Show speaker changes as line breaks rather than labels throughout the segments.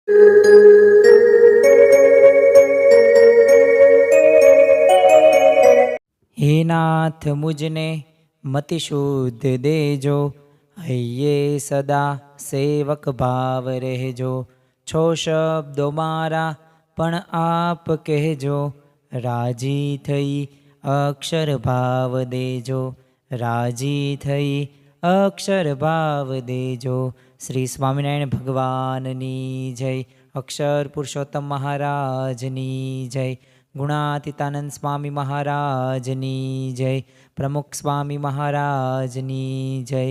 હે નાથ મુજને મતિ શુદ્ધ દેજો, હૈયે સદા સેવક ભાવ રહેજો. છો શબ્દો મારા પણ આપ કહેજો, રાજી થઈ અક્ષર ભાવ દેજો, રાજી થઈ અક્ષર ભાવ દેજો. શ્રી સ્વામિનારાયણ ભગવાનની જય. અક્ષર પુરુષોત્તમ મહારાજની જય. ગુણાતીતાનંદ સ્વામી મહારાજની જય. પ્રમુખ સ્વામી મહારાજની જય.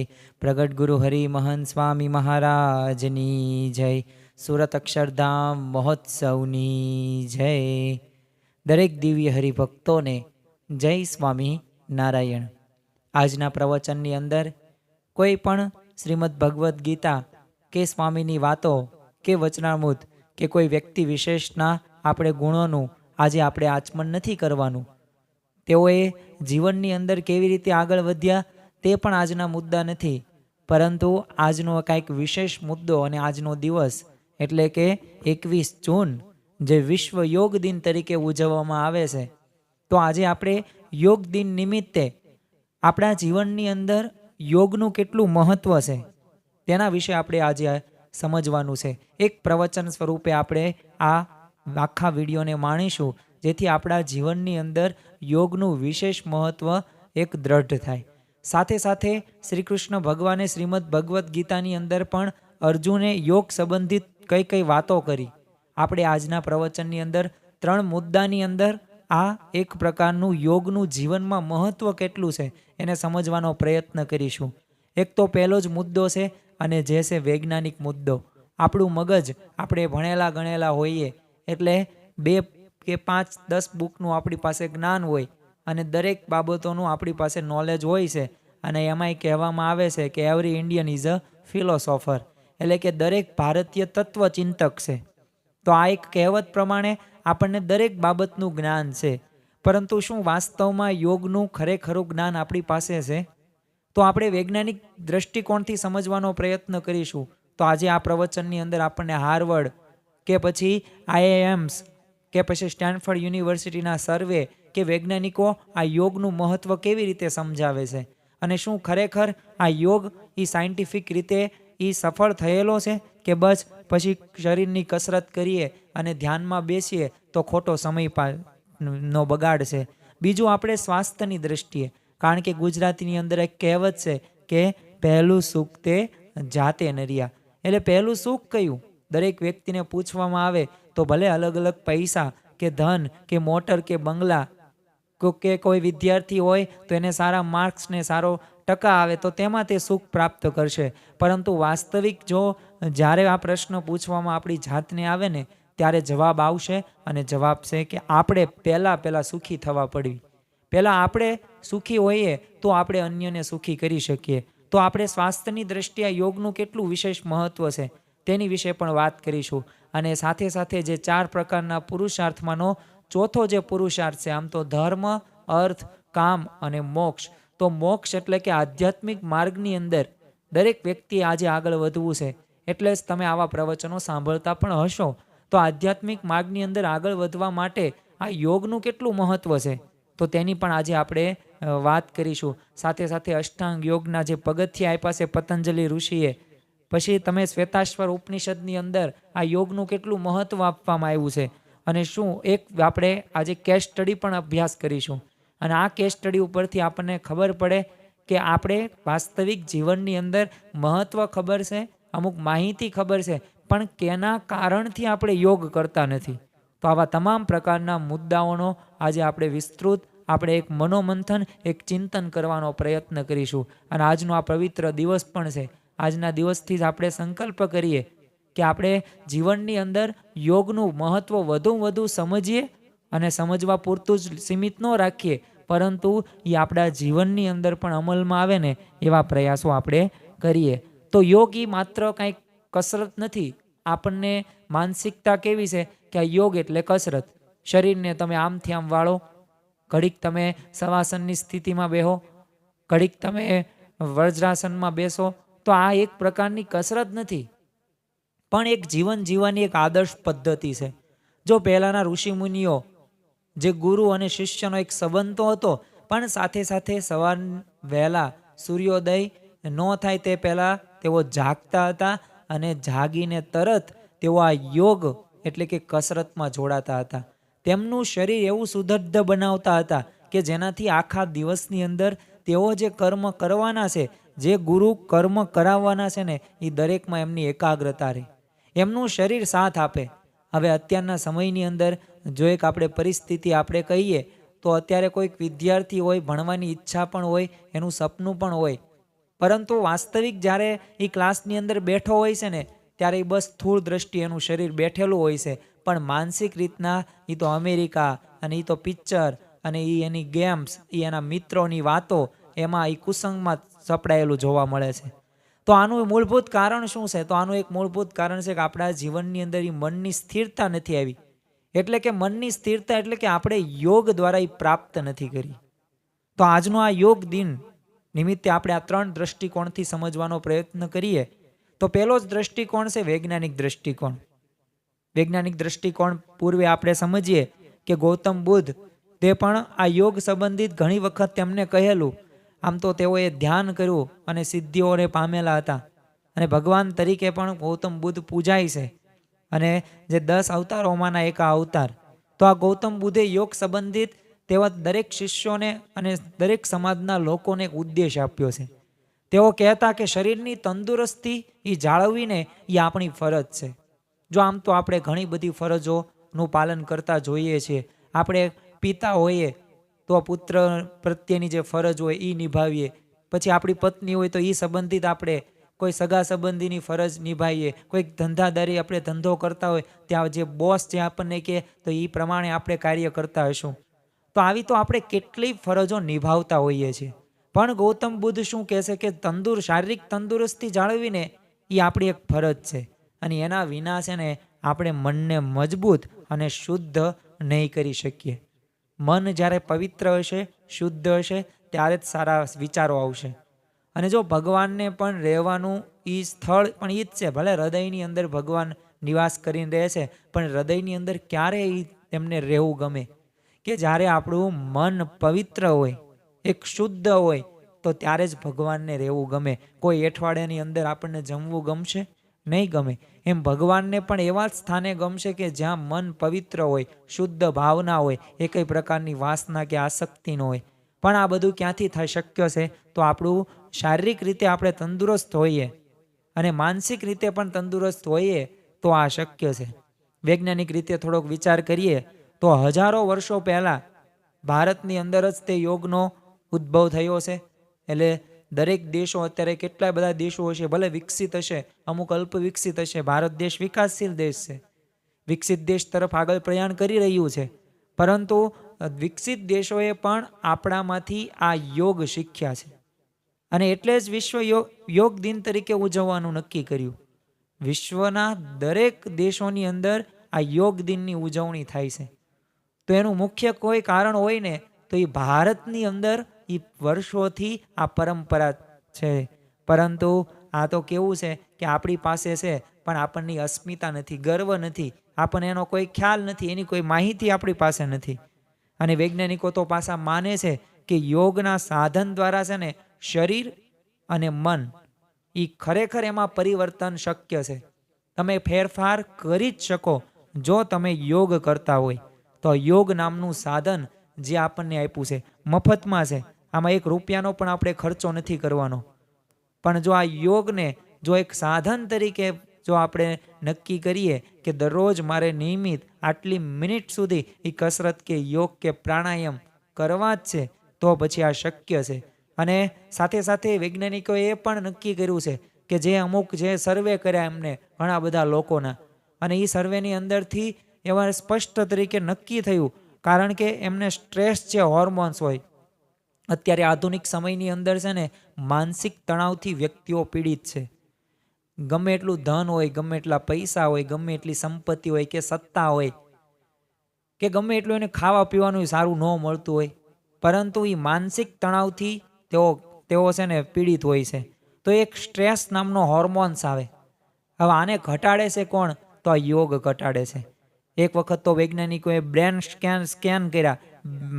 પ્રગટ ગુરુ હરિ મહંત સ્વામી મહારાજની જય. સુરત અક્ષરધામ મહોત્સવની જય. દરેક દિવ્ય હરિભક્તોને જય સ્વામી નારાયણ. આજના પ્રવચનની અંદર કોઈ પણ શ્રીમદ ભગવદ્ ગીતા કે સ્વામીની વાતો કે વચનામૃત કે કોઈ વ્યક્તિ વિશેષના આપણે ગુણોનું આજે આપણે આચમન નથી કરવાનું. તેઓએ જીવનની અંદર કેવી રીતે આગળ વધ્યા તે પણ આજના મુદ્દા નથી, પરંતુ આજનો કાંઈક વિશેષ મુદ્દો અને આજનો દિવસ એટલે કે 21 જૂન જે વિશ્વ યોગ દિન તરીકે ઉજવવામાં આવે છે. તો આજે આપણે યોગ દિન નિમિત્તે આપણા જીવનની અંદર યોગનું કેટલું મહત્ત્વ છે તેના વિશે આપણે આજે સમજવાનું છે. એક પ્રવચન સ્વરૂપે આપણે આ આખા વિડીયોને માણીશું, જેથી આપણા જીવનની અંદર યોગનું વિશેષ મહત્ત્વ એક દ્રઢ થાય. સાથે સાથે શ્રી કૃષ્ણ ભગવાને શ્રીમદ ભગવદ્ ગીતાની અંદર પણ અર્જુને યોગ સંબંધિત કઈ કઈ વાતો કરી. આપણે આજના પ્રવચનની અંદર 3 મુદ્દાની અંદર આ એક પ્રકારનું યોગનું જીવનમાં મહત્ત્વ કેટલું છે એને સમજવાનો પ્રયત્ન કરીશું. એક તો પહેલો જ મુદ્દો છે અને જે છે વૈજ્ઞાનિક મુદ્દો. આપણું મગજ આપણે ભણેલા ગણેલા હોઈએ એટલે 2 કે 5 10 બુકનું આપણી પાસે જ્ઞાન હોય અને દરેક બાબતોનું આપણી પાસે નોલેજ હોય છે. અને એમાંય કહેવામાં આવે છે કે every Indian is a philosopher, એટલે કે દરેક ભારતીય તત્વચિંતક છે. તો આ એક કહેવત પ્રમાણે આપણને દરેક બાબતનું જ્ઞાન છે, પરંતુ શું વાસ્તવમાં યોગનું ખરેખરું જ્ઞાન આપણી પાસે છે? તો આપણે વૈજ્ઞાનિક દ્રષ્ટિકોણથી સમજવાનો પ્રયત્ન કરીશું. તો આજે આ પ્રવચનની અંદર આપણને હાર્વર્ડ કે પછી IIMs કે પછી સ્ટેનફર્ડ યુનિવર્સિટીના સર્વે કે વૈજ્ઞાનિકો આ યોગનું મહત્ત્વ કેવી રીતે સમજાવે છે, અને શું ખરેખર આ યોગ એ સાયન્ટિફિક રીતે એ સફળ થયેલો છે કે બસ પછી શરીરની કસરત કરીએ અને ધ્યાનમાં બેસીએ તો ખોટો સમય નો બગાડ છે. બીજું આપણે સ્વાસ્થ્યની દ્રષ્ટિએ, કારણ કે ગુજરાતીની અંદર એક કહેવત છે કે પહેલું સુખ તે જાતે નર્યા. એટલે પહેલું સુખ કયું? દરેક વ્યક્તિને પૂછવામાં આવે તો ભલે અલગ અલગ પૈસા કે ધન કે મોટર કે બંગલા કે કોઈ વિદ્યાર્થી હોય તો એને સારા માર્ક્સ ને સારો ટકા આવે તો તેમાં તે સુખ પ્રાપ્ત કરશે. પરંતુ વાસ્તવિક જો જ્યારે આ પ્રશ્ન પૂછવામાં આપણી જાતને આવે ને ત્યારે જવાબ આવશે, અને જવાબ છે કે આપણે પહેલાં સુખી થવા પડવી. પહેલાં આપણે સુખી હોઈએ તો આપણે અન્યને સુખી કરી શકીએ. તો આપણે સ્વાસ્થ્યની દ્રષ્ટિએ યોગનું કેટલું વિશેષ મહત્ત્વ છે તેની વિશે પણ વાત કરીશું. અને સાથે સાથે જે 4 પ્રકારના પુરુષાર્થમાંનો ચોથો જે પુરુષાર્થ છે, આમ તો ધર્મ, અર્થ, કામ અને મોક્ષ. તો મોક્ષ એટલે કે આધ્યાત્મિક માર્ગની અંદર દરેક વ્યક્તિએ આજે આગળ વધવું છે. એટલે જ તમે આવા પ્રવચનો સાંભળતા પણ હશો. તો આધ્યાત્મિક માર્ગની અંદર આગળ વધવા માટે આ યોગનું કેટલું મહત્ત્વ છે તો તેની પણ આજે આપણે વાત કરીશું. સાથે સાથે અષ્ટાંગ યોગના જે પગથિયા આપ્યા છે પતંજલિ ઋષિએ, પછી તમે શ્વેતાશ્વર ઉપનિષદની અંદર આ યોગનું કેટલું મહત્ત્વ આપવામાં આવ્યું છે. અને શું એક આપણે આજે કેસ સ્ટડી પણ અભ્યાસ કરીશું. અને આ કેસ સ્ટડી ઉપરથી આપણને ખબર પડે કે આપણે વાસ્તવિક જીવનની અંદર મહત્ત્વ ખબર છે, અમુક માહિતી ખબર છે, પણ કેના કારણથી આપણે યોગ કરતા નથી. તો આવા તમામ પ્રકારના મુદ્દાઓનો આજે આપણે વિસ્તૃત આપણે એક મનોમંથન, એક ચિંતન કરવાનો પ્રયત્ન કરીશું. અને આજનો આ પવિત્ર દિવસ પણ છે. આજના દિવસથી જ આપણે સંકલ્પ કરીએ કે આપણે જીવનની અંદર યોગનું મહત્ત્વ વધુ સમજીએ, અને સમજવા પૂરતું જ સીમિત ન રાખીએ, પરંતુ એ આપણા જીવનની અંદર પણ અમલમાં આવે ને એવા પ્રયાસો આપણે કરીએ. તો યોગ એ માત્ર કાંઈક કસરત નથી. આપણને માનસિકતા કેવી છે કે આ યોગ એટલે કસરત. શરીરને તમે આમથી આમ વાળો, ઘડીક તમે શવાસનની સ્થિતિમાં બેહો, ઘડીક તમે વજ્રાસનમાં બેસો, તો આ એક પ્રકારની કસરત નથી. પણ એક જીવન જીવવાની એક આદર્શ પદ્ધતિ છે. જો પહેલાંના ઋષિમુનિઓ જે ગુરુ અને શિષ્યનો એક સંબંધ તો હતો, પણ સાથે સાથે સવાર વહેલા સૂર્યોદય ન થાય તે પહેલાં તેઓ જાગતા હતા અને જાગીને તરત તેઓ આ યોગ એટલે કે કસરતમાં જોડાતા હતા. તેમનું શરીર એવું સુદૃઢ બનાવતા હતા કે જેનાથી આખા દિવસની અંદર તેઓ જે કર્મ કરવાના છે, જે ગુરુ કર્મ કરાવવાના છે ને, એ દરેકમાં એમની એકાગ્રતા રહે, એમનું શરીર સાથ આપે. હવે અત્યારના સમયની અંદર જો એક આપણે પરિસ્થિતિ આપણે કહીએ તો અત્યારે કોઈક વિદ્યાર્થી હોય, ભણવાની ઈચ્છા પણ હોય, એનું સપનું પણ હોય, પરંતુ વાસ્તવિક જ્યારે એ ક્લાસની અંદર બેઠો હોય છે ને, ત્યારે એ બસ સ્થૂળ દ્રષ્ટિ એનું શરીર બેઠેલું હોય છે, પણ માનસિક રીતના એ તો અમેરિકા અને એ તો પિક્ચર અને એ એની ગેમ્સ, એ એના મિત્રોની વાતો, એમાં એ કુસંગમાં સપડાયેલું જોવા મળે છે. તો આનું મૂળભૂત કારણ શું છે? તો આનું એક મૂળભૂત કારણ છે કે આપણા જીવનની અંદર એ મનની સ્થિરતા નથી આવી. એટલે કે મનની સ્થિરતા એટલે કે આપણે યોગ દ્વારા એ પ્રાપ્ત નથી કરી. તો આજનો આ યોગ દિન નિમિત્તે આપણે આ 3 દ્રષ્ટિકોણથી સમજવાનો પ્રયત્ન કરીએ. તો પહેલો જ દ્રષ્ટિકોણ છે વૈજ્ઞાનિક દ્રષ્ટિકોણ. વૈજ્ઞાનિક દ્રષ્ટિકોણ પૂર્વે આપણે સમજીએ કે ગૌતમ બુદ્ધ તે પણ આ યોગ સંબંધિત ઘણી વખત તેમને કહેલું. આમ તો તેઓએ ધ્યાન કર્યું અને સિદ્ધિઓને પામેલા હતા અને ભગવાન તરીકે પણ ગૌતમ બુદ્ધ પૂજાય છે અને જે 10 અવતારોમાંના એક આ અવતાર. તો આ ગૌતમ બુદ્ધે યોગ સંબંધિત તેવા દરેક શિષ્યોને અને દરેક સમાજના લોકોને એક ઉદ્દેશ આપ્યો છે. તેઓ કહેતા કે શરીરની તંદુરસ્તી એ જાળવીને એ આપણી ફરજ છે. જો આમ તો આપણે ઘણી બધી ફરજોનું પાલન કરતા જોઈએ છીએ. આપણે પિતા હોઈએ તો પુત્ર પ્રત્યેની જે ફરજ હોય એ નિભાવીએ, પછી આપણી પત્ની હોય તો એ સંબંધિત આપણે કોઈ સગા સંબંધીની ફરજ નિભાવીએ, કોઈક ધંધાદારી આપણે ધંધો કરતા હોય ત્યાં જે બોસ જે આપણને કહે તો એ પ્રમાણે આપણે કાર્ય કરતા હશું. તો આવી તો આપણે કેટલી ફરજો નિભાવતા હોઈએ છીએ. પણ ગૌતમ બુદ્ધ શું કહે છે કે શારીરિક તંદુરસ્તી જાળવીને એ આપણી એક ફરજ છે અને એના વિના છે ને આપણે મનને મજબૂત અને શુદ્ધ નહીં કરી શકીએ. મન જ્યારે પવિત્ર હશે, શુદ્ધ હશે, ત્યારે જ સારા વિચારો આવશે. અને જો ભગવાનને પણ રહેવાનું એ સ્થળ પણ એ જ છે. ભલે હૃદયની અંદર ભગવાન નિવાસ કરીને રહે છે, પણ હૃદયની અંદર ક્યારે તેમને રહેવું ગમે કે જ્યારે આપણું મન પવિત્ર હોય, એક શુદ્ધ હોય, તો ત્યારે જ ભગવાનને રહેવું ગમે. કોઈ અઠવાડિયાની અંદર આપણને જમવું ગમશે? નહીં ગમે. એમ ભગવાનને પણ એવા જ સ્થાને ગમશે કે જ્યાં મન પવિત્ર હોય, શુદ્ધ ભાવના હોય, એ કઈ પ્રકારની વાસના કે આસક્તિ ન હોય. પણ આ બધું ક્યાંથી થઈ શક્ય છે? તો આપણું શારીરિક રીતે આપણે તંદુરસ્ત હોઈએ અને માનસિક રીતે પણ તંદુરસ્ત હોઈએ તો આ શક્ય છે. વૈજ્ઞાનિક રીતે થોડોક વિચાર કરીએ તો હજારો વર્ષો પહેલાં ભારતની અંદર જ તે યોગનો ઉદ્ભવ થયો છે. એટલે દરેક દેશો, અત્યારે કેટલા બધા દેશો હશે, ભલે વિકસિત હશે, અમુક અલ્પ વિકસિત હશે, ભારત દેશ વિકાસશીલ દેશ છે, વિકસિત દેશ તરફ આગળ પ્રયાણ કરી રહ્યું છે, પરંતુ વિકસિત દેશોએ પણ આપણામાંથી આ યોગ શીખ્યા છે અને એટલે જ વિશ્વ યોગ દિન તરીકે ઉજવવાનું નક્કી કર્યું. વિશ્વના દરેક દેશોની અંદર આ યોગ દિનની ઉજવણી થાય છે. તો એનું મુખ્ય કોઈ કારણ હોય ને તો એ ભારતની અંદર એ વર્ષોથી આ પરંપરા છે. પરંતુ આ તો કેવું છે કે આપણી પાસે છે પણ આપણની અસ્મિતા નથી, ગર્વ નથી, આપણને એનો કોઈ ખ્યાલ નથી, એની કોઈ માહિતી આપણી પાસે નથી. અને વૈજ્ઞાનિકો તો પાછા માને છે કે યોગના સાધન દ્વારા છે ને શરીર અને મન એ ખરેખર એમાં પરિવર્તન શક્ય છે. તમે ફેરફાર કરી જ શકો જો તમે યોગ કરતા હોય. તો યોગ નામનું સાધન જે આપણને આપ્યું છે મફતમાં છે. આમાં 1 રૂપિયાનો પણ આપણે ખર્ચો નથી કરવાનો. પણ જો આ યોગને જો એક સાધન તરીકે જો આપણે નક્કી કરીએ કે દરરોજ મારે નિયમિત આટલી મિનિટ સુધી એ કસરત કે યોગ કે પ્રાણાયામ કરવા જ છે, તો પછી આ શક્ય છે. અને સાથે સાથે વૈજ્ઞાનિકોએ એ પણ નક્કી કર્યું છે કે જે અમુક જે સર્વે કર્યા એમને ઘણા બધા લોકોના, અને એ સર્વેની અંદરથી એવા સ્પષ્ટ તરીકે નક્કી થયું, કારણ કે એમને સ્ટ્રેસ જે હોર્મોન્સ હોય, અત્યારે આધુનિક સમયની અંદર છે ને માનસિક તણાવથી વ્યક્તિઓ પીડિત છે. ગમે એટલું ધન હોય, ગમે એટલા પૈસા હોય, ગમે એટલી સંપત્તિ હોય કે સત્તા હોય કે ગમે એટલું એને ખાવા પીવાનું સારું ન મળતું હોય, પરંતુ એ માનસિક તણાવથી તેઓ છે ને પીડિત હોય છે. તો એક સ્ટ્રેસ નામનો હોર્મોન્સ આવે હવે આને ઘટાડે છે કોણ? તો આ યોગ ઘટાડે છે. એક વખત તો વૈજ્ઞાનિકોએ બ્રેન સ્કેન કર્યા.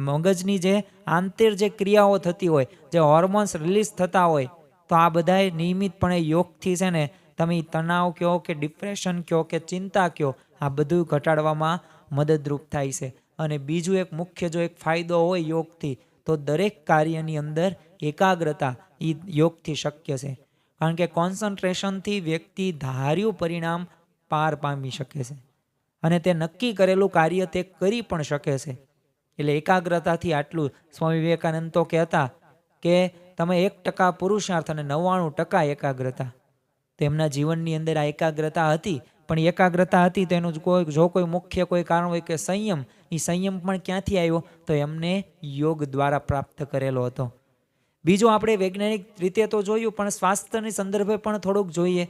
મગજની જે આંતર જે ક્રિયાઓ થતી હોય, જે હોર્મોન્સ રિલીઝ થતા હોય, તો આ બધાય નિયમિતપણે યોગથી છે ને તમે તણાવ કહો કે ડિપ્રેશન કહો કે ચિંતા કહો, આ બધું ઘટાડવામાં મદદરૂપ થાય છે. અને બીજું એક મુખ્ય જો એક ફાયદો હોય યોગથી, તો દરેક કાર્યની અંદર એકાગ્રતા એ યોગથી શક્ય છે. કારણ કે કોન્સન્ટ્રેશનથી વ્યક્તિ ધાર્યું પરિણામ પાર પામી શકે છે અને તે નક્કી કરેલું કાર્ય તે કરી પણ શકે છે. એટલે એકાગ્રતાથી આટલું. સ્વામી વિવેકાનંદ તો કહેતા કે તમે 1% પુરુષાર્થ અને 99% એકાગ્રતા. તેમના જીવનની અંદર આ એકાગ્રતા હતી, પણ એકાગ્રતા હતી તો એનું કોઈ મુખ્ય કોઈ કારણ હોય કે સંયમ, એ સંયમ પણ ક્યાંથી આવ્યો? તો એમને યોગ દ્વારા પ્રાપ્ત કરેલો હતો. બીજું આપણે વૈજ્ઞાનિક રીતે તો જોયું, પણ સ્વાસ્થ્યની સંદર્ભે પણ થોડુંક જોઈએ.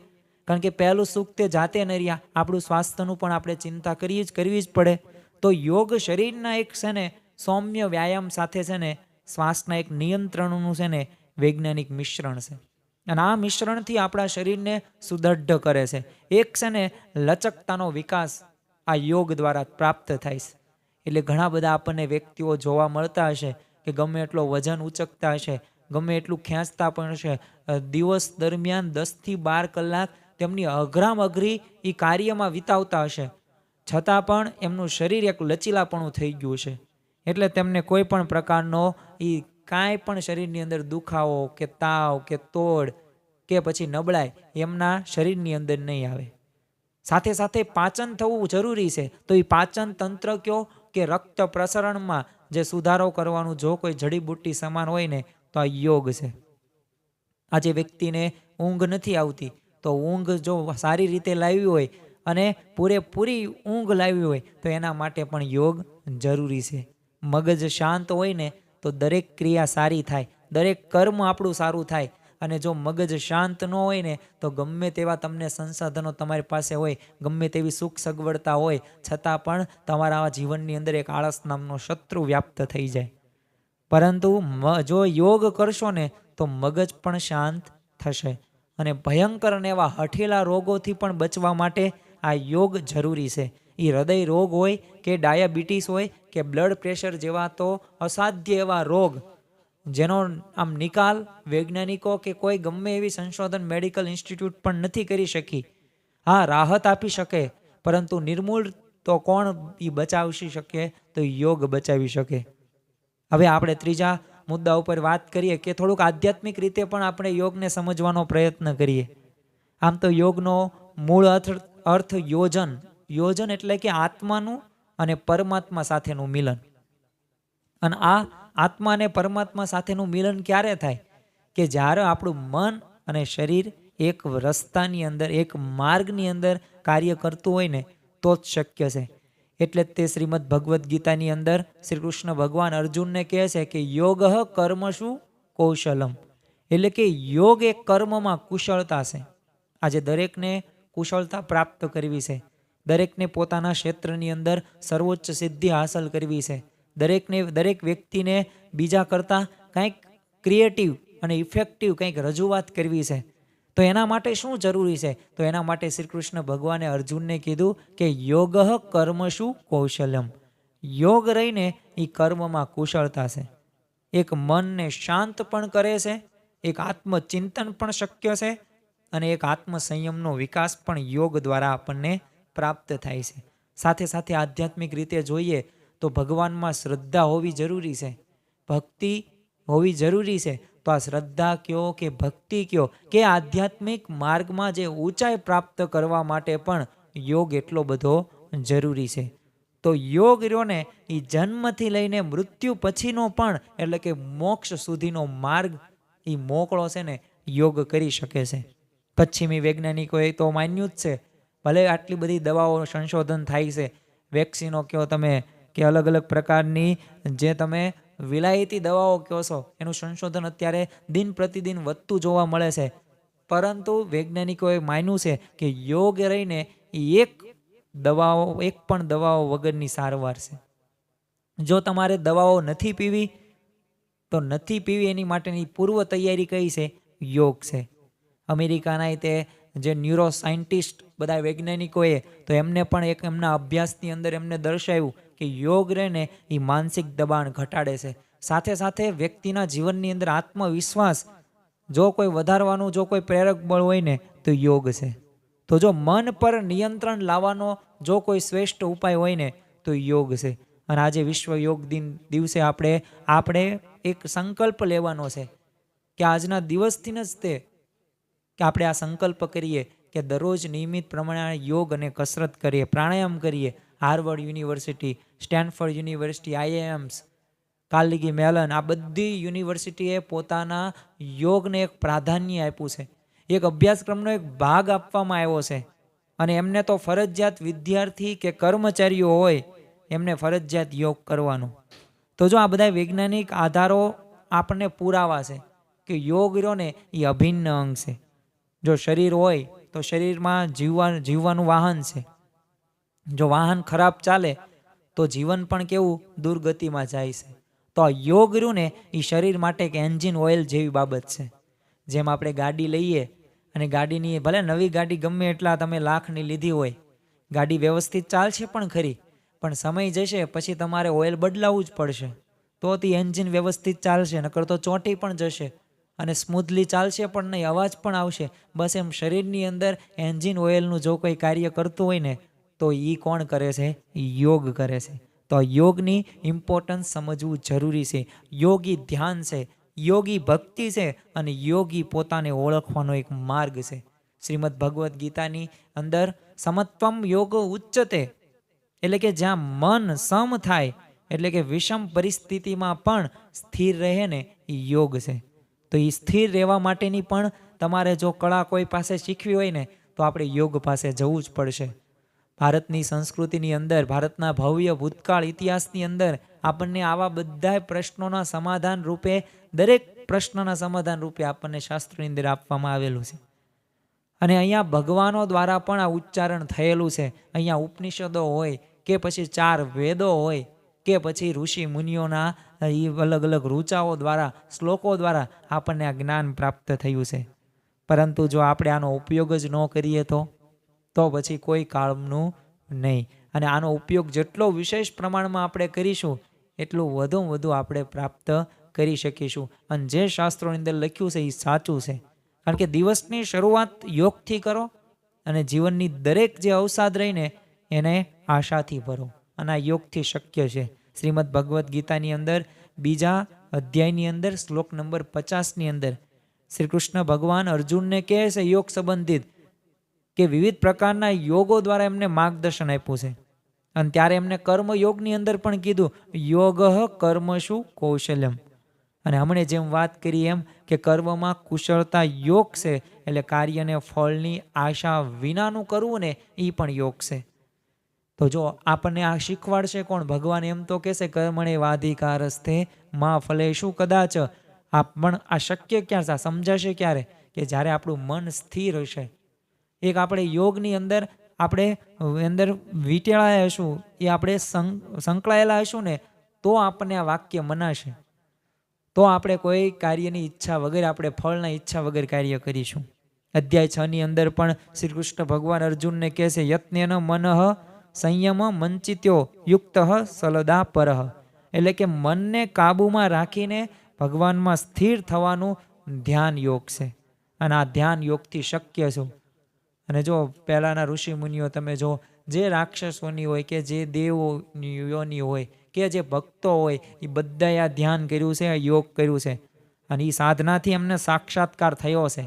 કારણ કે પહેલું સુખ તે જાતે ન રહ્યા, આપણું સ્વાસ્થ્યનું પણ આપણે ચિંતા કરવી જ પડે. તો યોગ શરીરના એક છે ને સૌમ્ય વ્યાયામ સાથે છે ને શ્વાસના એક નિયંત્રણનું છે ને વૈજ્ઞાનિક મિશ્રણ છે. અને આ મિશ્રણથી આપણા શરીરને સુદૃઢ કરે છે. એક છે ને લચકતાનો વિકાસ આ યોગ દ્વારા પ્રાપ્ત થાય છે. એટલે ઘણા બધા આપણને વ્યક્તિઓ જોવા મળતા હશે કે ગમે એટલો વજન ઉચકતા હશે, ગમે એટલું ખેંચતા પણ હશે, દિવસ દરમિયાન 10 થી 12 કલાક તેમની અઘરામ અઘરી એ કાર્યમાં વિતાવતા હશે, છતાં પણ એમનું શરીર એક લચીલાપણું થઈ ગયું છે. એટલે તેમને કોઈ પણ પ્રકારનો એ કાંઈ પણ શરીરની અંદર દુખાવો કે તાવ કે તોડ કે પછી નબળાઈ એમના શરીરની અંદર નહીં આવે. સાથે સાથે પાચન થવું જરૂરી છે. તો એ પાચન તંત્ર કયો કે રક્ત પ્રસરણમાં જે સુધારો કરવાનું જો કોઈ જડીબુટ્ટી સમાન હોય ને તો આ યોગ છે. આજે વ્યક્તિને ઊંઘ નથી આવતી, તો ઊંઘ જો સારી રીતે લાવી હોય અને પૂરેપૂરી ઊંઘ લાવી હોય તો એના માટે પણ યોગ જરૂરી છે. મગજ શાંત હોય ને તો દરેક ક્રિયા સારી થાય, દરેક કર્મ આપણું સારું થાય. અને જો મગજ શાંત ન હોય ને તો ગમે તેવા તમને સંસાધનો તમારી પાસે હોય, ગમે તેવી સુખ સગવડતા હોય, છતાં પણ તમારા જીવનની અંદર એક આળસ નામનો શત્રુ વ્યાપ્ત થઈ જાય. પરંતુ જો યોગ કરશો ને તો મગજ પણ શાંત થશે અને ભયંકર અને એવા હઠેલા રોગોથી પણ બચવા માટે આ યોગ જરૂરી છે. એ હૃદય રોગ હોય કે ડાયાબિટીસ હોય કે બ્લડ પ્રેશર જેવા તો અસાધ્ય એવા રોગ, જેનો આમ નિકાલ વૈજ્ઞાનિકો કે કોઈ ગમે એવી સંશોધન મેડિકલ ઇન્સ્ટિટ્યૂટ પણ નથી કરી શકી. હા, રાહત આપી શકે, પરંતુ નિર્મૂળ તો કોણ એ બચાવી શકે? તો યોગ બચાવી શકે. હવે આપણે ત્રીજા મુદ્દા ઉપર વાત કરીએ કે થોડુંક આધ્યાત્મિક રીતે પણ આપણે યોગને સમજવાનો પ્રયત્ન કરીએ. આમ તો યોગનો મૂળ અર્થ યોજન. યોજન એટલે કે આત્માનું અને પરમાત્મા સાથેનું મિલન. અને આ આત્મા અને પરમાત્મા સાથેનું મિલન ક્યારે થાય? કે જ્યારે આપણું મન અને શરીર એક રસ્તાની અંદર, એક માર્ગની અંદર કાર્ય કરતું હોય ને તો જ શક્ય છે. એટલે તે શ્રીમદ ભગવદ્ ગીતાની અંદર શ્રી કૃષ્ણ ભગવાન અર્જુનને કહે છે કે યોગ કર્મશુ કૌશલમ. એટલે કે યોગ એ કર્મમાં કુશળતા છે. આજે દરેકને કુશળતા પ્રાપ્ત કરવી છે, દરેકને પોતાના ક્ષેત્રની અંદર સર્વોચ્ચ સિદ્ધિ હાંસલ કરવી છે, દરેક વ્યક્તિને બીજા કરતાં કંઈક ક્રિએટિવ અને ઇફેક્ટિવ કંઈક રજૂઆત કરવી છે. તો એના માટે શું જરૂરી છે? તો એના માટે શ્રી કૃષ્ણ ભગવાને અર્જુનને કીધું કે યોગ કર્મશુ કૌશલ્યમ. યોગ રહીને એ કર્મમાં કુશળતા છે. એક મનને શાંત પણ કરે છે, એક આત્મચિંતન પણ શક્ય છે અને એક આત્મસંયમનો વિકાસ પણ યોગ દ્વારા આપણને પ્રાપ્ત થાય છે. સાથે સાથે આધ્યાત્મિક રીતે જોઈએ તો ભગવાનમાં શ્રદ્ધા હોવી જરૂરી છે, ભક્તિ હોવી જરૂરી છે. તો આ શ્રદ્ધા કયો કે ભક્તિ કયો કે આધ્યાત્મિક માર્ગમાં જે ઊંચાઈ પ્રાપ્ત કરવા માટે પણ યોગ એટલો બધો જરૂરી છે. તો યોગ રહ્યો ને એ જન્મથી લઈને મૃત્યુ પછીનો પણ, એટલે કે મોક્ષ સુધીનો માર્ગ એ મોકળો છે ને યોગ કરી શકે છે. પશ્ચિમી વૈજ્ઞાનિકોએ તો માન્યું જ છે, ભલે આટલી બધી દવાઓ સંશોધન થાય છે, વેક્સિનો કહો તમે કે અલગ અલગ પ્રકારની જે તમે વિલાયતી દવાઓ કહો છો, એનું સંશોધન અત્યારે દિન પ્રતિદિન વધતું જોવા મળે છે. પરંતુ વૈજ્ઞાનિકોએ માન્યું છે કે યોગ રહીને એક પણ દવાઓ વગરની સારવાર છે. જો તમારે દવાઓ નથી પીવી તો નથી પીવી, એની માટેની પૂર્વ તૈયારી કઈ છે? યોગ છે. અમેરિકાના તે જે ન્યુરો સાયન્ટિસ્ટ બધા વૈજ્ઞાનિકોએ તો એમને પણ એક એમના અભ્યાસની અંદર એમને દર્શાવ્યું કે યોગ રહે ને એ માનસિક દબાણ ઘટાડે છે. સાથે સાથે વ્યક્તિના જીવનની અંદર આત્મવિશ્વાસ જો કોઈ વધારવાનું જો કોઈ પ્રેરક બળ હોય ને તો યોગ છે. તો જો મન પર નિયંત્રણ લાવવાનો જો કોઈ શ્રેષ્ઠ ઉપાય હોય ને તો યોગ છે. અને આજે વિશ્વ યોગ દિવસે આપણે એક સંકલ્પ લેવાનો છે કે આજના દિવસથી જ તે કે આપણે આ સંકલ્પ કરીએ કે દરરોજ નિયમિત પ્રમાણે યોગ અને કસરત કરીએ, પ્રાણાયામ કરીએ. Harvard university, Stanford university, IIMs, Carnegie melon, આ બધી યુનિવર્સિટીએ પોતાના યોગને એક પ્રાધાન્ય આપ્યું છે. એક અભ્યાસક્રમનો એક ભાગ આપવામાં આવ્યો છે. અને એમને તો ફરજિયાત વિદ્યાર્થી કે કર્મચારીઓ હોય એમને ફરજિયાત યોગ કરવાનો. તો જો આ બધા વૈજ્ઞાનિક આધારો આપણને પુરાવા છે કે યોગ રહ્યો ને એ અભિન્ન અંગ છે. જો શરીર હોય તો શરીરમાં જીવવાનું વાહન છે. જો વાહન ખરાબ ચાલે તો જીવન પણ કેવું દુર્ગતિમાં જાય છે. તો આ યોગ રહ્યું ને એ શરીર માટે એક એન્જિન ઓઇલ જેવી બાબત છે. જેમ આપણે ગાડી લઈએ અને ગાડીની ભલે નવી ગાડી ગમે એટલા તમે લાખની લીધી હોય, ગાડી વ્યવસ્થિત ચાલશે પણ ખરી, પણ સમય જશે પછી તમારે ઓઇલ બદલાવવું જ પડશે. તો તે એન્જિન વ્યવસ્થિત ચાલશે, નકર તો ચોંટી પણ જશે અને સ્મૂથલી ચાલશે પણ નહીં, અવાજ પણ આવશે. બસ એમ શરીરની અંદર એન્જિન ઓઇલનું જો કોઈ કાર્ય કરતું હોય ને તો એ કોણ કરે છે? યોગ કરે છે. તો યોગની ઇમ્પોર્ટન્સ સમજવું જરૂરી છે. યોગી ધ્યાન છે, યોગી ભક્તિ છે અને યોગી પોતાને ઓળખવાનો એક માર્ગ છે. શ્રીમદ ભગવદ્ ગીતાની અંદર સમત્વમ યોગ ઉચ્ચતે, એટલે કે જ્યાં મન સમ થાય એટલે કે વિષમ પરિસ્થિતિમાં પણ સ્થિર રહે ને એ યોગ છે. તો એ સ્થિર રહેવા માટેની પણ તમારે જો કળા કોઈ પાસે શીખવી હોય ને તો આપણે યોગ પાસે જવું જ પડશે. ભારતની સંસ્કૃતિની અંદર, ભારતના ભવ્ય ભૂતકાળ ઇતિહાસની અંદર આપણને આવા બધા પ્રશ્નોના સમાધાન રૂપે, દરેક પ્રશ્નના સમાધાન રૂપે આપણને શાસ્ત્રોની અંદર આપવામાં આવેલું છે. અને અહીંયા ભગવાનો દ્વારા પણ આ ઉચ્ચારણ થયેલું છે. અહીંયા ઉપનિષદો હોય કે પછી 4 વેદો હોય કે પછી ઋષિ મુનિઓના એ અલગ અલગ રૂચાઓ દ્વારા, શ્લોકો દ્વારા આપણને આ જ્ઞાન પ્રાપ્ત થયું છે. પરંતુ જો આપણે આનો ઉપયોગ જ ન કરીએ તો પછી કોઈ કામનું નહીં. અને આનો ઉપયોગ જેટલો વિશેષ પ્રમાણમાં આપણે કરીશું એટલું વધુ આપણે પ્રાપ્ત કરી શકીશું. અને જે શાસ્ત્રોની અંદર લખ્યું છે એ સાચું છે. કારણ કે દિવસની શરૂઆત યોગથી કરો અને જીવનની દરેક જે અવસાદ રહીને એને આશાથી ભરો. અને આ યોગથી શક્ય છે. શ્રીમદ ભગવદ્ ગીતાની અંદર 2 અધ્યાયની અંદર શ્લોક નંબર 50ની અંદર શ્રી કૃષ્ણ ભગવાન અર્જુનને કહે છે યોગ સંબંધિત કે વિવિધ પ્રકારના યોગો દ્વારા એમને માર્ગદર્શન આપ્યું છે. અને ત્યારે એમને કર્મયોગની અંદર પણ કીધું યોગ કર્મશુ કૌશલ્યમ. અને હમણે જેમ વાત કરી એમ કે કર્મમાં કુશળતા યોગ છે, એટલે કાર્યને ફળની આશા વિનાનું કરવું ને એ પણ યોગ છે. તો જો આપણને આ શીખવાડશે કોણ? ભગવાન એમ તો કહેશે કર્મણે વાધિકારસ્તે માં ફલેશું કદાચ. પણ આ શક્ય ક્યાં છે? સમજાશે ક્યારે? કે જ્યારે આપણું મન સ્થિર હશે. એક આપણે યોગની અંદર વીંટેળાયા હશું, એ આપણે સંકળાયેલા હશું ને તો આપણને આ વાક્ય મનાશે. તો આપણે કોઈ કાર્યની ઈચ્છા વગર, આપણે ફળના ઈચ્છા વગર કાર્ય કરીશું. અધ્યાય 6ની અંદર પણ શ્રી કૃષ્ણ ભગવાન અર્જુનને કહે છે યત્નેન મનઃ સંયમ મંચિત્યો યુક્ત સલદા પરઃ. એટલે કે મનને કાબૂમાં રાખીને ભગવાનમાં સ્થિર થવાનું ધ્યાન યોગ છે. અને આ ધ્યાન યોગથી શક્ય છે. અને જો પહેલાંના ઋષિ મુનિઓ તમે જો, જે રાક્ષસોની હોય કે જે દેવોની હોય કે જે ભક્તો હોય, એ બધાએ આ ધ્યાન કર્યું છે, આ યોગ કર્યું છે. અને એ સાધનાથી એમને સાક્ષાત્કાર થયો છે.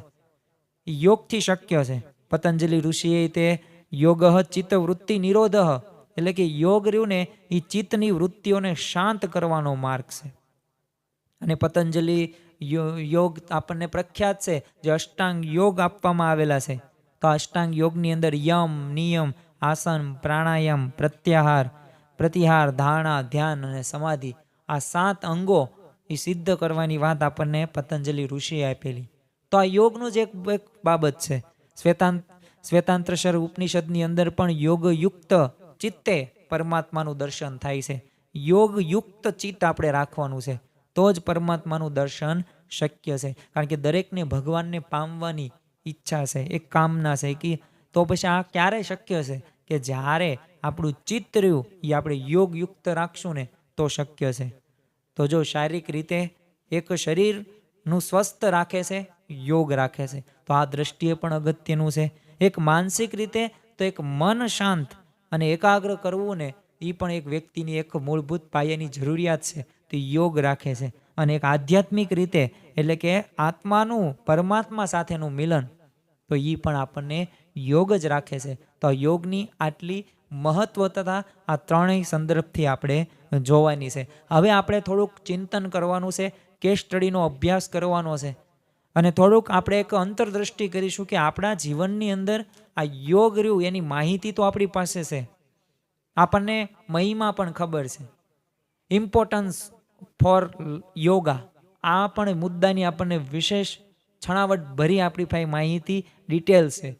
એ યોગથી શક્ય છે. પતંજલિ ઋષિએ તે યોગ ચિત્ત વૃત્તિ નિરોધ, એટલે કે યોગ રહ્યું ને એ ચિત્તની વૃત્તિઓને શાંત કરવાનો માર્ગ છે. અને પતંજલિ યોગ આપણને પ્રખ્યાત છે, જે અષ્ટાંગ યોગ આપવામાં આવેલા છે. તો અષ્ટાંગ યોગની અંદર યમ, નિયમ, આસન, પ્રાણાયામ, પ્રતિહાર, ધારણા, ધ્યાન અને સમાધિ, આ 7 અંગો એ સિદ્ધ કરવાની વાત આપણને પતંજલિ ઋષિએ આપેલી. તો આ યોગનું જ એક બાબત છે. શ્વેતાંતર ઉપનિષદની અંદર પણ યોગયુક્ત ચિત્તે પરમાત્માનું દર્શન થાય છે. યોગયુક્ત ચિત્ત આપણે રાખવાનું છે તો જ પરમાત્માનું દર્શન શક્ય છે. કારણ કે દરેકને ભગવાનને પામવાની ઈચ્છા છે, એક કામના છે કે તો પછી આ ક્યારે શક્ય છે કે જ્યારે આપણું ચિત્ત રહ્યું એ આપણે યોગયુક્ત રાખશું ને તો શક્ય છે. તો જો શારીરિક રીતે એક શરીરનું સ્વસ્થ રાખે છે, યોગ રાખે છે, તો આ દ્રષ્ટિએ પણ અગત્યનું છે. એક માનસિક રીતે તો એક મન શાંત અને એકાગ્ર કરવું ને એ પણ એક વ્યક્તિની એક મૂળભૂત પાયાની જરૂરિયાત છે, તો યોગ રાખે છે. અને એક આધ્યાત્મિક રીતે એટલે કે આત્માનું પરમાત્મા સાથેનું મિલન, તો એ પણ આપણને યોગ જ રાખે છે. તો યોગની આટલી મહત્વતા આ ત્રણેય સંદર્ભથી આપણે જોવાની છે. હવે આપણે થોડુંક ચિંતન કરવાનું છે, કેસ સ્ટડીનો અભ્યાસ કરવાનો છે અને થોડુંક આપણે એક અંતરદ્રષ્ટિ કરીશું કે આપણા જીવનની અંદર આ યોગ રહ્યું એની માહિતી તો આપણી પાસે છે, આપણને મહિમા પણ ખબર છે, ઇમ્પોર્ટન્સ ફોર યોગા આ પણ મુદ્દાની આપણને વિશેષ છણાવટ ભરી આપણી પાસે માહિતી ડિટેલ છે,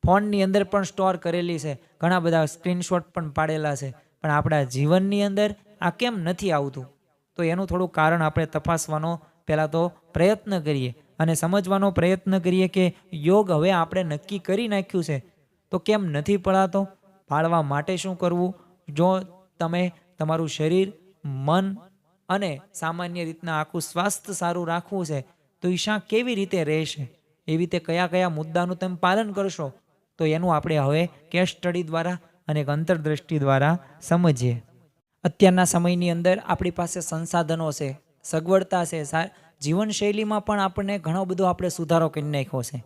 ફોનની અંદર પણ સ્ટોર કરેલી છે, ઘણા બધા સ્ક્રીનશોટ પણ પાડેલા છે, પણ આપણા જીવનની અંદર આ કેમ નથી આવતું? તો એનું થોડું કારણ આપણે તપાસવાનો પહેલાં તો પ્રયત્ન કરીએ અને સમજવાનો પ્રયત્ન કરીએ કે યોગ હવે આપણે નક્કી કરી નાખ્યું છે તો કેમ નથી પડાતો? પાળવા માટે શું કરવું? જો તમે તમારું શરીર, મન અને સામાન્ય રીતના આખું સ્વાસ્થ્ય સારું રાખવું છે તો ઈશા કેવી રીતે રહેશે, એવી રીતે કયા કયા મુદ્દાનું તમે પાલન કરશો, તો એનું આપણે હવે કેસ સ્ટડી દ્વારા અને એક અંતરદ્રષ્ટિ દ્વારા સમજીએ. અત્યારના સમયની અંદર આપણી પાસે સંસાધનો છે, સગવડતા છે, જીવનશૈલીમાં પણ આપણને ઘણો બધો આપણે સુધારો કરી નાખ્યો છે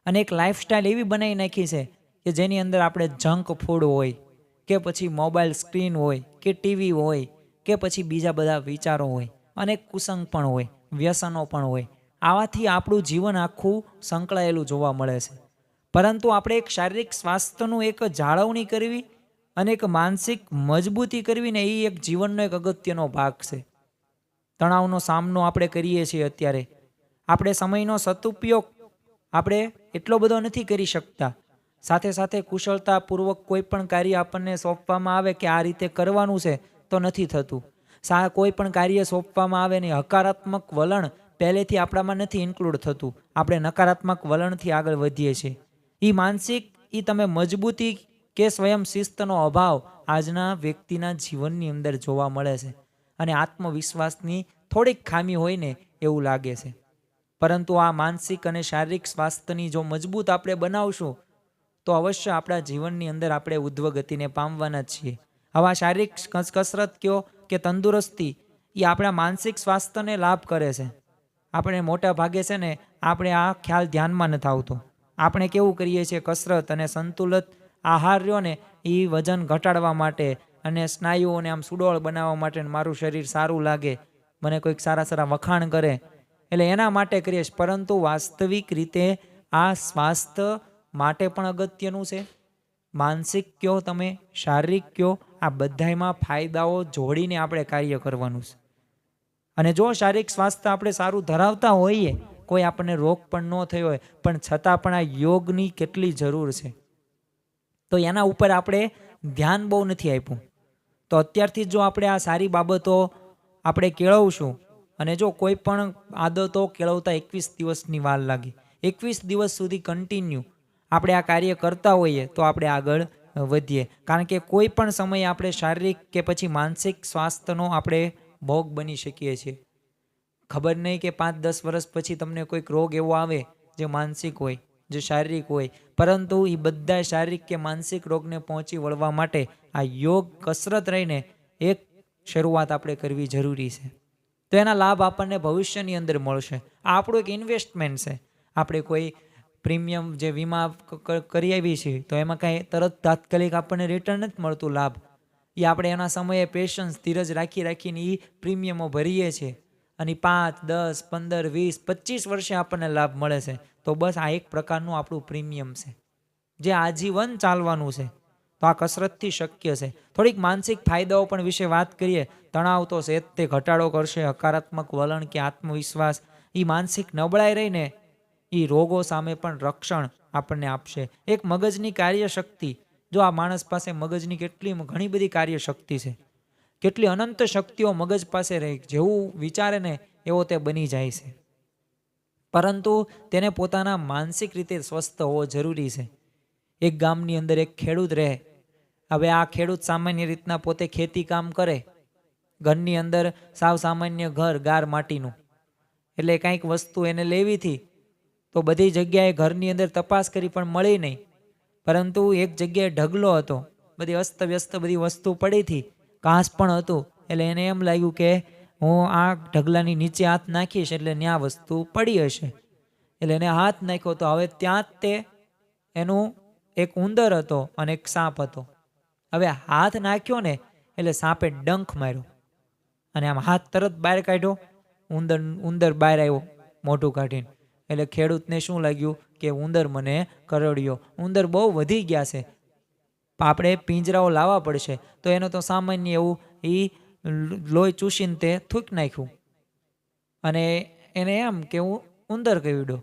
અને એક લાઈફસ્ટાઈલ એવી બનાવી નાખી છે કે જેની અંદર આપણે જંક ફૂડ હોય કે પછી મોબાઈલ સ્ક્રીન હોય કે ટીવી હોય કે પછી બીજા બધા વિચારો હોય અને કુસંગ પણ હોય, વ્યસનો પણ હોય, આવાથી આપણું જીવન આખું સંકળાયેલું જોવા મળે છે. પરંતુ આપણે એક શારીરિક સ્વાસ્થ્યનું એક જાળવણી કરવી અને એક માનસિક મજબૂતી કરવી ને એ એક જીવનનો એક અગત્યનો ભાગ છે. તણાવનો સામનો આપણે કરીએ છીએ અત્યારે, આપણે સમયનો સદુપયોગ આપણે એટલો બધો નથી કરી શકતા, સાથે સાથે કુશળતાપૂર્વક કોઈ પણ કાર્ય આપણને સોંપવામાં આવે કે આ રીતે કરવાનું છે તો નથી થતું. કોઈ પણ કાર્ય સોંપવામાં આવે ને હકારાત્મક વલણ પહેલેથી આપણામાં નથી ઇન્ક્લુડ થતું, આપણે નકારાત્મક વલણથી આગળ વધીએ છીએ. એ માનસિક એ તમે મજબૂતી કે સ્વયં શિસ્તનો અભાવ આજના વ્યક્તિના જીવનની અંદર જોવા મળે છે અને આત્મવિશ્વાસની થોડીક ખામી હોય ને એવું લાગે છે. પરંતુ આ માનસિક અને શારીરિક સ્વાસ્થ્યની જો મજબૂત આપણે બનાવશું તો અવશ્ય આપણા જીવનની અંદર આપણે ઉધ્વ ગતિને પામવાના જ છીએ. આવા શારીરિક કસરત કયો કે તંદુરસ્તી એ આપણા માનસિક સ્વાસ્થ્યને લાભ કરે છે. આપણે મોટા ભાગે છે ને આપણે આ ખ્યાલ ધ્યાનમાં નથી આવતો. આપણે કેવું કરીએ છીએ, કસરત અને સંતુલિત આહાર રહ્યો ને એ વજન ઘટાડવા માટે અને સ્નાયુઓને આમ સુડોળ બનાવવા માટે, મારું શરીર સારું લાગે, મને કોઈક સારા સારા વખાણ કરે એટલે એના માટે કરીએ છીએ. પરંતુ વાસ્તવિક રીતે આ સ્વાસ્થ્ય માટે પણ અગત્યનું છે. માનસિક કયો તમે, શારીરિક કયો, આ બધામાં ફાયદાઓ જોડીને આપણે કાર્ય કરવાનું છે. અને જો શારીરિક સ્વાસ્થ્ય આપણે સારું ધરાવતા હોઈએ, કોઈ આપણને રોગ પણ ન થયો હોય, પણ છતાં પણ આ યોગની કેટલી જરૂર છે તો એના ઉપર આપણે ધ્યાન બહુ નથી આપ્યું. તો અત્યારથી જો આપણે આ સારી બાબતો આપણે કેળવશું, અને જો કોઈ પણ આદતો કેળવતા 21 દિવસની વાર લાગી, 21 દિવસ સુધી કન્ટિન્યુ આપણે આ કાર્ય કરતા હોઈએ તો આપણે આગળ વધીએ. કારણ કે કોઈ પણ સમયે આપણે શારીરિક કે પછી માનસિક સ્વાસ્થ્યનો આપણે ભોગ બની શકીએ છીએ. ખબર નહીં કે 5-10 વર્ષ પછી તમને કોઈક રોગ એવો આવે જે માનસિક હોય, જે શારીરિક હોય, પરંતુ એ બધા શારીરિક કે માનસિક રોગને પહોંચી વળવા માટે આ યોગ કસરત રહીને એક શરૂઆત આપણે કરવી જરૂરી છે. તો એના લાભ આપણને ભવિષ્યની અંદર મળશે. આ આપણું એક ઇન્વેસ્ટમેન્ટ છે. આપણે કોઈ પ્રીમિયમ જે વીમા કરી આવી છીએ તો એમાં કાંઈ તરત તાત્કાલિક આપણને રિટર્ન નથી મળતું લાભ. એ આપણે એના સમયે પેશન્સ, ધીરજ રાખીને એ પ્રીમિયમો ભરીએ છીએ અને 5, 10, 15, 20, 25 વર્ષે આપણને લાભ મળે છે. તો બસ આ એક પ્રકારનું આપણું પ્રીમિયમ છે જે આજીવન ચાલવાનું છે. તો આ કસરતથી શક્ય છે. થોડીક માનસિક ફાયદાઓ પણ વિશે વાત કરીએ. તણાવ તો છે તે ઘટાડો કરશે, હકારાત્મક વલણ કે આત્મવિશ્વાસ, એ માનસિક નબળાઈ રહીને એ રોગો સામે પણ રક્ષણ આપણને આપશે. એક મગજની કાર્યશક્તિ, જો આ માણસ પાસે મગજની ઘણી બધી કાર્યશક્તિ છે, કેટલી અનંત શક્તિઓ મગજ પાસે રહી, જેવું વિચારે ને એવો તે બની જાય છે. પરંતુ તેને પોતાના માનસિક રીતે સ્વસ્થ હોવો જરૂરી છે. એક ગામની અંદર એક ખેડૂત રહે. હવે આ ખેડૂત સામાન્ય રીતના પોતે ખેતી કામ કરે. ઘરની અંદર સાવ સામાન્ય ઘર, ગાર માટીનું. એટલે કાંઈક વસ્તુ એને લેવી હતી તો બધી જગ્યાએ ઘરની અંદર તપાસ કરી પણ મળી નહીં. પરંતુ એક જગ્યાએ ઢગલો હતો, બધી અસ્તવ્યસ્ત બધી વસ્તુ પડી હતી, ઘાસ પણ હતું. એટલે એને એમ લાગ્યું કે હું આ ઢગલાની નીચે હાથ નાખીશ એટલે ત્યાં વસ્તુ પડી હશે. એટલે એને હાથ નાખ્યો તો હવે ત્યાં જ તે એનું એક ઉંદર હતો અને એક સાપ હતો. હવે હાથ નાખ્યો ને એટલે સાપે ડંખ માર્યો અને આમ હાથ તરત બહાર કાઢ્યો. ઉંદર બહાર આવ્યો મોઢું કાઢીને. એટલે ખેડૂતને શું લાગ્યું કે ઉંદર મને કરડ્યો, ઉંદર બહુ વધી ગયા છે, આપણે પિંજરાઓ લાવવા પડશે. તો એનો તો સામાન્ય એવું એ લોહી ચૂસીને તે થૂંક નાખ્યું અને એને એમ કે હું ઉંદર કરડ્યો.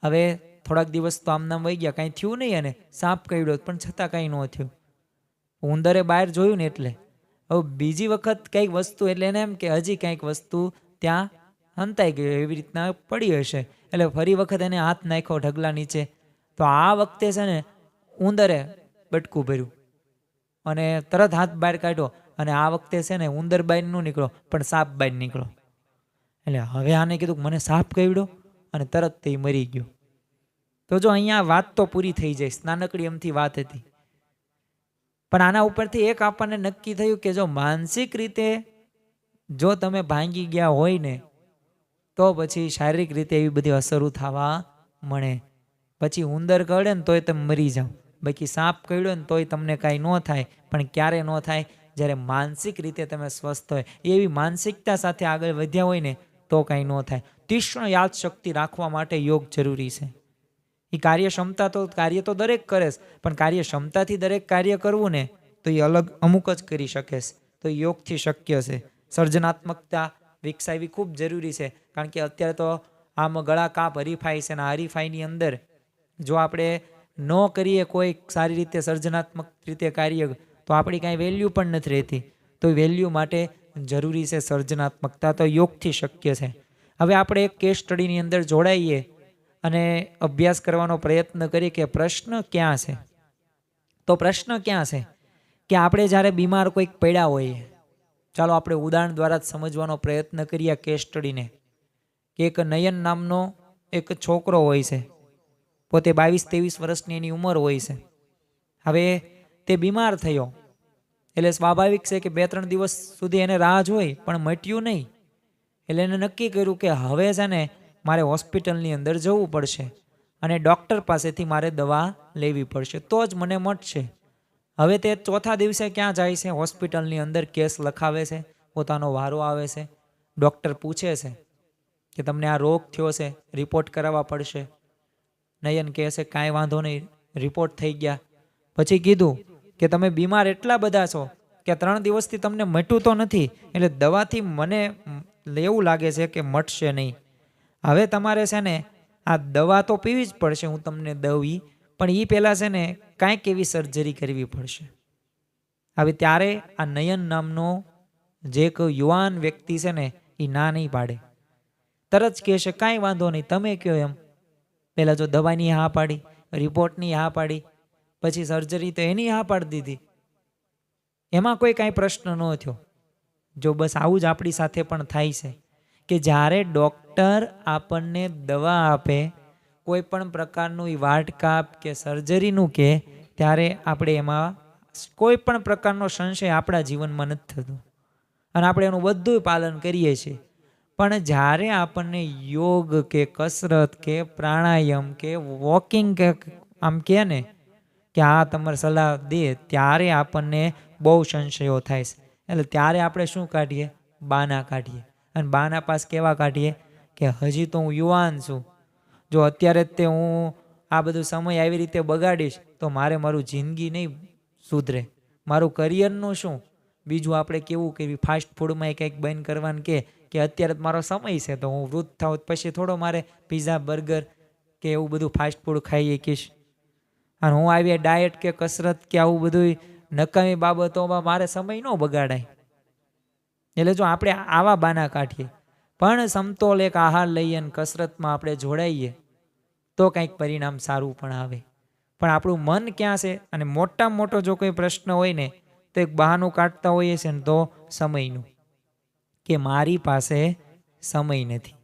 હવે થોડાક દિવસ તો આમ નામ વહી ગયા, કાંઈ થયું નહીં. એને સાપ કરડ્યો પણ છતાં કાંઈ ન થયું. ઉંદરે બહાર જોયું ને એટલે હવે બીજી વખત કંઈક વસ્તુ, એટલે એને એમ કે હજી કંઈક વસ્તુ ત્યાં હંતાઈ ગઈ એવી રીતના પડી હશે. એટલે ફરી વખત એને હાથ નાખ્યો ઢગલા નીચે. તો આ વખતે છે ને ઉંદરે બટકું ભર્યું અને તરત હાથ બહાર કાઢ્યો. અને આ વખતે છે ને ઉંદર બહાર ન નીકળો પણ સાપ બહાર નીકળો. એટલે હવે આને કીધું મને સાપ કરડ્યો અને તરત તે મરી ગયો. તો જો અહીંયા વાત તો પૂરી થઈ જાય, નાનકડી એમથી વાત હતી. પણ આના ઉપરથી એક આપણને નક્કી થયું કે જો માનસિક રીતે જો તમે ભાંગી ગયા હોય ને તો પછી શારીરિક રીતે એવી બધી અસરો થવા મળે. પછી ઉંદર કરડે ને તોય તમે મરી જાઓ, બાકી સાપ કરડ્યો ને તોય તમને કાંઈ ન થાય. પણ ક્યારે ન થાય? જ્યારે માનસિક રીતે તમે સ્વસ્થ હોય, એવી માનસિકતા સાથે આગળ વધ્યા હોય ને તો કાંઈ ન થાય. તીક્ષ્ણ યાદશક્તિ રાખવા માટે યોગ જરૂરી છે. એ કાર્યક્ષમતા તો કાર્ય તો દરેક કરે છે, પણ કાર્યક્ષમતાથી દરેક કાર્ય કરવું ને તો એ અલગ અમુક જ કરી શકે છે. તો યોગથી શક્ય છે. સર્જનાત્મકતા વિકસાવવી ખૂબ જરૂરી છે. કારણ કે અત્યારે તો આમ ગળા કાપ હરીફાઈ છે, અને હરીફાઈની અંદર જો આપણે ન કરીએ કોઈ સારી રીતે સર્જનાત્મક રીતે કાર્ય તો આપણી કાંઈ વેલ્યુ પણ નથી રહેતી. તો વેલ્યુ માટે જરૂરી છે સર્જનાત્મકતા. તો યોગથી શક્ય છે. હવે આપણે એક કેસ સ્ટડીની અંદર જોડાઈએ અને અભ્યાસ કરવાનો પ્રયત્ન કરીએ કે પ્રશ્ન ક્યાં છે. તો પ્રશ્ન ક્યાં છે કે આપણે જ્યારે બીમાર કોઈક પડ્યા હોઈએ, ચાલો આપણે ઉદાહરણ દ્વારા જ સમજવાનો પ્રયત્ન કરીએ કેસ સ્ટડીને. કે એક નયન નામનો એક છોકરો હોય છે, પોતે 22-23 વર્ષની એની ઉંમર હોય છે. હવે તે બીમાર થયો એટલે સ્વાભાવિક છે કે 2-3 દિવસ સુધી એને રાહ જોઈ પણ મટ્યું નહીં. એટલે એને નક્કી કર્યું કે હવે છે ને મારે હોસ્પિટલની અંદર જવું પડશે અને ડૉક્ટર પાસેથી મારે દવા લેવી પડશે તો જ મને મટશે. હવે તે ચોથા દિવસે ક્યાં જાય છે? હોસ્પિટલની અંદર કેસ લખાવે છે, પોતાનો વારો આવે છે. ડૉક્ટર પૂછે છે કે તમને આ રોગ થયો છે, રિપોર્ટ કરાવવા પડશે. નયન કહે છે કાંઈ વાંધો નહીં, રિપોર્ટ થઈ ગયા. પછી કીધું કે તમે બીમાર એટલા બધા છો કે 3 દિવસથી તમને મટ્યું તો નથી, એટલે દવાથી મને એવું લાગે છે કે મટશે નહીં. હવે તમારે છે ને આ દવા તો પીવી જ પડશે, હું તમને દઉં, પણ એ પહેલાં છે ને કાંઈક એવી સર્જરી કરવી પડશે. હવે ત્યારે આ નયન નામનો જે એક યુવાન વ્યક્તિ છે ને એ ના નહીં પાડે, તરત કહે છે કાંઈ વાંધો નહીં, તમે કહો એમ. પહેલાં જો દવાની હા પાડી, રિપોર્ટની હા પાડી, પછી સર્જરી તો એની હા પાડી દીધી. એમાં કોઈ કાંઈ પ્રશ્ન ન થયો. જો બસ આવું જ આપણી સાથે પણ થાય છે કે જ્યારે ડૉક્ટર આપણને દવા આપે, કોઈ પણ પ્રકારનું વાટકાપ કે સર્જરીનું કે, ત્યારે આપણે એમાં કોઈ પણ પ્રકારનો સંશય આપણા જીવનમાં નથી થતો અને આપણે એનું બધું પાલન કરીએ છીએ. પણ જ્યારે આપણને યોગ કે કસરત કે પ્રાણાયામ કે વોકિંગ કે આમ કહે ને કે આ તમારે સલાહ દે, ત્યારે આપણને બહુ સંશયો થાય છે. એટલે ત્યારે આપણે શું કાઢીએ? બાના કાઢીએ. અને બાના પાસ કેવા કાઢીએ કે હજી તો હું યુવાન છું, જો અત્યારે જ તે હું આ બધું સમય આવી રીતે બગાડીશ તો મારે મારું જિંદગી નહીં સુધરે, મારું કરિયરનું શું. બીજું આપણે કેવું કે ફાસ્ટ ફૂડમાં કંઈક બંધ કરવાનું કે અત્યારે મારો સમય છે તો હું વૃદ્ધ થાઉં પછી થોડો મારે પીઝા બર્ગર કે એવું બધું ફાસ્ટ ફૂડ ખાઈ શકીશ. અને હું આવી ડાયટ કે કસરત કે આવું બધું નકામી બાબતોમાં મારે સમય ન બગાડાય. એટલે જો આપણે આવા બાના કાઢીએ પણ સમતોલ એક આહાર લઈએ અને કસરતમાં આપણે જોડાઈએ તો કંઈક પરિણામ સારું પણ આવે. પણ આપણું મન ક્યાં છે? અને મોટામાં મોટો જો કોઈ પ્રશ્ન હોય ને તો એક બહાનું કાઢતા હોઈએ છે ને તો સમયનું, કે મારી પાસે સમય નથી.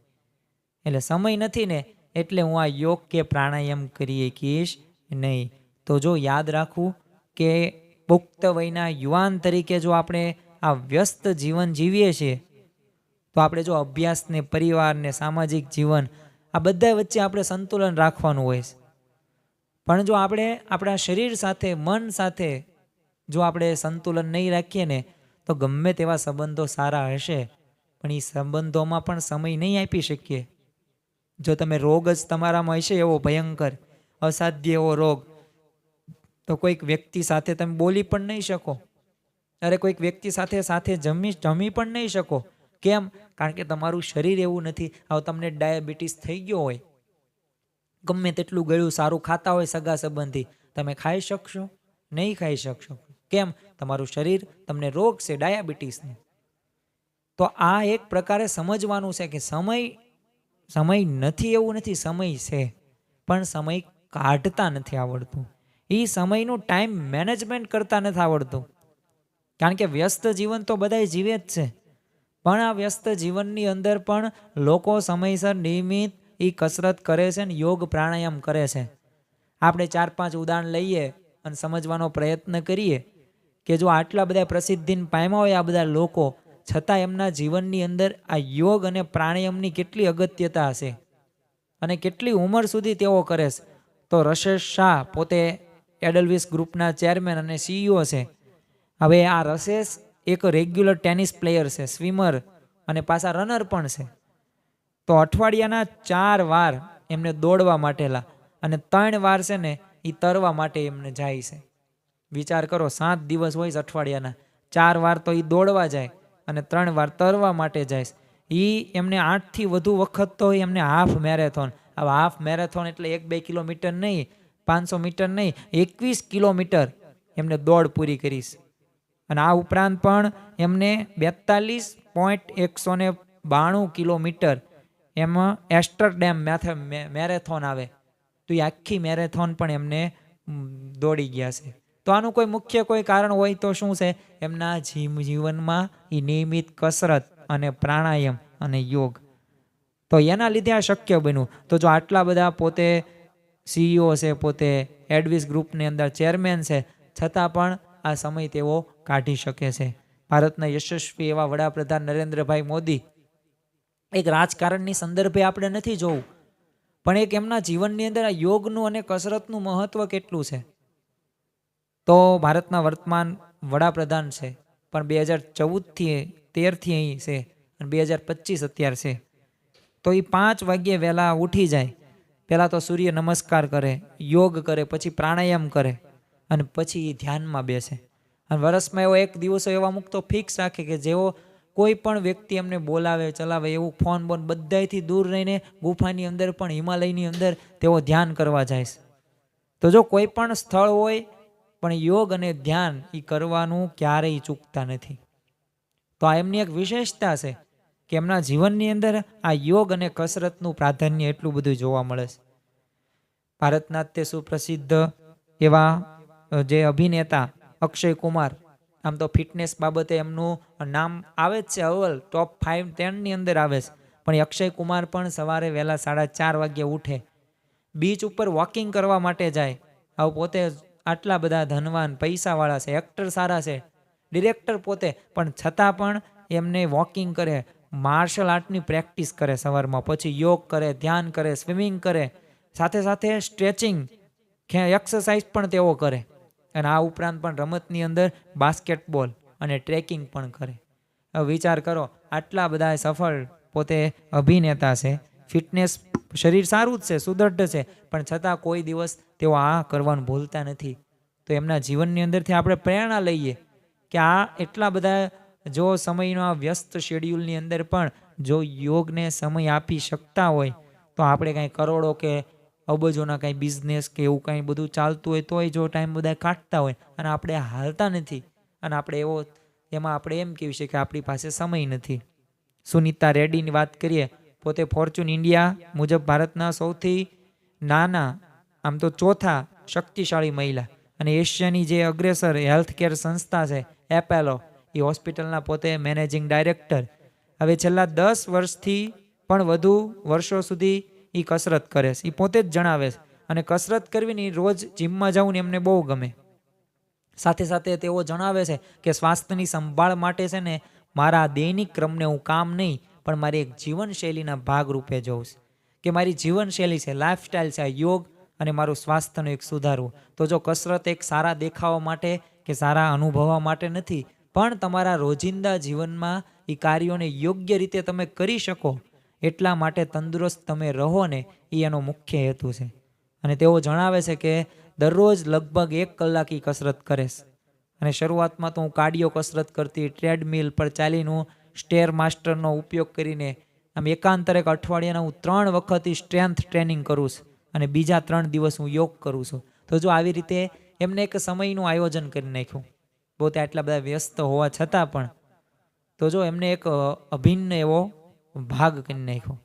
એટલે સમય નથી ને એટલે હું આ યોગ કે પ્રાણાયામ કરી શકીશ નહીં. તો જો યાદ રાખવું કે પુખ્ત વયના યુવાન તરીકે જો આપણે આ વ્યસ્ત જીવન જીવીએ છીએ તો આપણે જો અભ્યાસને, પરિવારને, સામાજિક જીવન આ બધા વચ્ચે આપણે સંતુલન રાખવાનું હોય છે. પણ જો આપણે આપણા શરીર સાથે, મન સાથે જો આપણે સંતુલન નહીં રાખીએ ને તો ગમે તેવા સંબંધો સારા હશે પણ એ સંબંધોમાં પણ સમય નહીં આપી શકીએ. જો તમે રોગ જ તમારામાં હશે એવો ભયંકર અસાધ્ય એવો રોગ, તો કોઈક વ્યક્તિ સાથે તમે બોલી પણ નહીં શકો. અરે કોઈક વ્યક્તિ સાથે જમી પણ નહીં શકો. કેમ? કારણ કે તમારું શરીર એવું નથી. હવે તમને ડાયાબિટીસ થઈ ગયો હોય, ગમે તેટલું ગળ્યું સારું ખાતા હોય સગા સંબંધી, તમે ખાઈ શકશો? નહીં ખાઈ શકશો. કેમ? તમારું શરીર તમને રોગ છે ડાયાબિટીસનો. તો આ એક પ્રકારે સમજવાનું છે કે સમય નથી એવું નથી, સમય છે પણ સમય કાઢતા નથી આવડતું. એ સમયનું ટાઈમ મેનેજમેન્ટ કરતા નથી આવડતું. કારણ કે વ્યસ્ત જીવન તો બધાય જીવે જ છે, પણ આ વ્યસ્ત જીવનની અંદર પણ લોકો સમયસર નિયમિત એ કસરત કરે છે ને યોગ પ્રાણાયામ કરે છે. આપણે 4-5 ઉદાહરણ લઈએ અને સમજવાનો પ્રયત્ન કરીએ કે જો આટલા બધા પ્રસિદ્ધિને પામ્યા હોય આ બધા લોકો, છતાં એમના જીવનની અંદર આ યોગ અને પ્રાણાયામની કેટલી અગત્યતા હશે અને કેટલી ઉંમર સુધી તેઓ કરે છે. તો રશેશ શાહ પોતે એડલવિસ ગ્રુપના ચેરમેન અને CEO છે. હવે આ રશેશ એક રેગ્યુલર ટેનિસ પ્લેયર છે, સ્વિમર અને પાછા રનર પણ છે. તો અઠવાડિયાના 4 વાર એમને દોડવા માટેલા અને 3 વાર છે ને એ તરવા માટે એમને જાય છે. વિચાર કરો, 7 દિવસ હોય છે અઠવાડિયાના, 4 વાર તો એ દોડવા જાય અને 3 વાર તરવા માટે જાય. એ એમને 8થી વધુ વખત તો એમને હાફ મેરેથોન, હવે હાફ મેરેથોન એટલે 1-2 કિલોમીટર નહીં, 500 મીટર નહીં, 21 કિલોમીટર એમને દોડ પૂરી કરીશ. અને આ ઉપરાંત પણ એમને 42.192 કિલોમીટર એમાં એસ્ટરડેમ મેરેથોન આવે, તો એ આખી મેરેથોન પણ એમને દોડી ગયા છે. તો આનું કોઈ મુખ્ય કોઈ કારણ હોય તો શું છે? એમના જીવનમાં એ નિયમિત કસરત અને પ્રાણાયામ અને યોગ. તો એના લીધે આ શક્ય બન્યું. તો જો આટલા બધા પોતે CEO છે, પોતે એડવિસ ગ્રુપની અંદર ચેરમેન છે, છતાં પણ આ સમય તેઓ કાઢી શકે છે. ભારતના યશસ્વી એવા વડાપ્રધાન નરેન્દ્રભાઈ મોદી, એક રાજકારણની સંદર્ભે આપણે નથી જોવું, પણ એક એમના જીવનની અંદર આ યોગનું અને કસરતનું મહત્વ કેટલું છે. તો ભારતના વર્તમાન વડાપ્રધાન છે, પણ 2014-13 અહીં છે અને 2025 અત્યારે છે. તો એ 5 વાગ્યે વહેલા ઉઠી જાય, પહેલાં તો સૂર્ય નમસ્કાર કરે, યોગ કરે, પછી પ્રાણાયામ કરે અને પછી એ ધ્યાનમાં બેસે. અને વર્ષમાં એવો એક દિવસો એવા મુક્તો ફિક્સ રાખે કે જેવો કોઈ પણ વ્યક્તિ એમને બોલાવે ચલાવે એવું ફોન બધાથી દૂર રહીને ગુફાની અંદર પણ હિમાલયની અંદર તેઓ ધ્યાન કરવા જાય. તો જો કોઈ પણ સ્થળ હોય પણ યોગ અને ધ્યાન એ કરવાનું ક્યારેય ચૂકતા નથી. તો આ એમની એક વિશેષતા છે કે એમના જીવનની અંદર આ યોગ અને કસરતનું પ્રાધાન્ય એટલું બધું જોવા મળે છે. ભારતના તે સુપ્રસિદ્ધ એવા જે અભિનેતા અક્ષય કુમાર, આમ તો ફિટનેસ બાબતે એમનું નામ આવે જ છે, અવ્વલ ટોપ 5-10 અંદર આવે છે. પણ અક્ષય કુમાર પણ સવારે વહેલા 4:30 વાગ્યે ઉઠે, બીચ ઉપર વોકિંગ કરવા માટે જાય. હવે પોતે આટલા બધા ધનવાન પૈસાવાળા છે, એક્ટર સારા છે, ડિરેક્ટર પોતે, પણ છતાં પણ એમને વોકિંગ કરે, માર્શલ આર્ટની પ્રેક્ટિસ કરે સવારમાં, પછી યોગ કરે, ધ્યાન કરે, સ્વિમિંગ કરે, સાથે સાથે સ્ટ્રેચિંગ એક્સરસાઇઝ પણ તેઓ કરે. અને આ ઉપરાંત પણ રમતની અંદર બાસ્કેટબોલ અને ટ્રેકિંગ પણ કરે. હવે વિચાર કરો, આટલા બધા સફળ પોતે અભિનેતા છે, ફિટનેસ શરીર સારું જ છે, સુદૃઢ છે, પણ છતાં કોઈ દિવસ તેઓ આ કરવાનું ભૂલતા નથી. તો એમના જીવનની અંદરથી આપણે પ્રેરણા લઈએ કે આ એટલા બધા જો સમયનો આ વ્યસ્ત શેડ્યુલની અંદર પણ જો યોગને સમય આપી શકતા હોય તો આપણે કાંઈ કરોડો કે અબજોના કાંઈ બિઝનેસ કે એવું કાંઈ બધું ચાલતું હોય તોય જો ટાઈમ બધા કાઢતા હોય અને આપણે હાલતા નથી અને આપણે એમાં આપણે એમ કહેવી છે કે આપણી પાસે સમય નથી. સુનીતા રેડ્ડીની વાત કરીએ, પોતે ફોર્ચ્યુન ઇન્ડિયા મુજબ ભારતના સૌથી નાના, આમ તો ચોથા શક્તિશાળી મહિલા, અને એશિયાની જે અગ્રેસર હેલ્થકેર સંસ્થા છે એપેલો, એ હોસ્પિટલના પોતે મેનેજિંગ ડાયરેક્ટર. હવે છેલ્લા 10 વર્ષથી પણ વધુ વર્ષો સુધી એ કસરત કરે છે, એ પોતે જ જણાવે છે. અને કસરત કરવીની રોજ જીમમાં જવું ને એમને બહુ ગમે. સાથે સાથે તેઓ જણાવે છે કે સ્વાસ્થ્યની સંભાળ માટે છે ને, મારા દૈનિક ક્રમને હું કામ નહીં પણ મારી એક જીવનશૈલીના ભાગરૂપે જોઉં છું, કે મારી જીવનશૈલી છે, લાઈફસ્ટાઈલ છે યોગ, અને મારું સ્વાસ્થ્યનું એક સુધારવું. તો જો કસરત એક સારા દેખાવા માટે કે સારા અનુભવવા માટે નથી, પણ તમારા રોજિંદા જીવનમાં એ કાર્યોને યોગ્ય રીતે તમે કરી શકો એટલા માટે તંદુરસ્ત તમે રહો ને, એ એનો મુખ્ય હેતુ છે. અને તેઓ જણાવે છે કે દરરોજ લગભગ 1 કલાક એ કસરત કરે છે. અને શરૂઆતમાં તો હું કાર્ડિયો કસરત કરતી, ટ્રેડમિલ પર ચાલીનું સ્ટેર માસ્ટરનો ઉપયોગ કરીને આમ એકાંતરે અઠવાડિયાના હું 3 વખત સ્ટ્રેન્થ ટ્રેનિંગ કરું છું, અને બીજા 3 દિવસ હું યોગ કરું છું. તો જો આવી રીતે એમને એક સમયનું આયોજન કરી નાખ્યું, પોતે આટલા બધા વ્યસ્ત હોવા છતાં પણ. તો જો એમને એક અભિન્ન એવો ભાગ કરી નાખ્યો.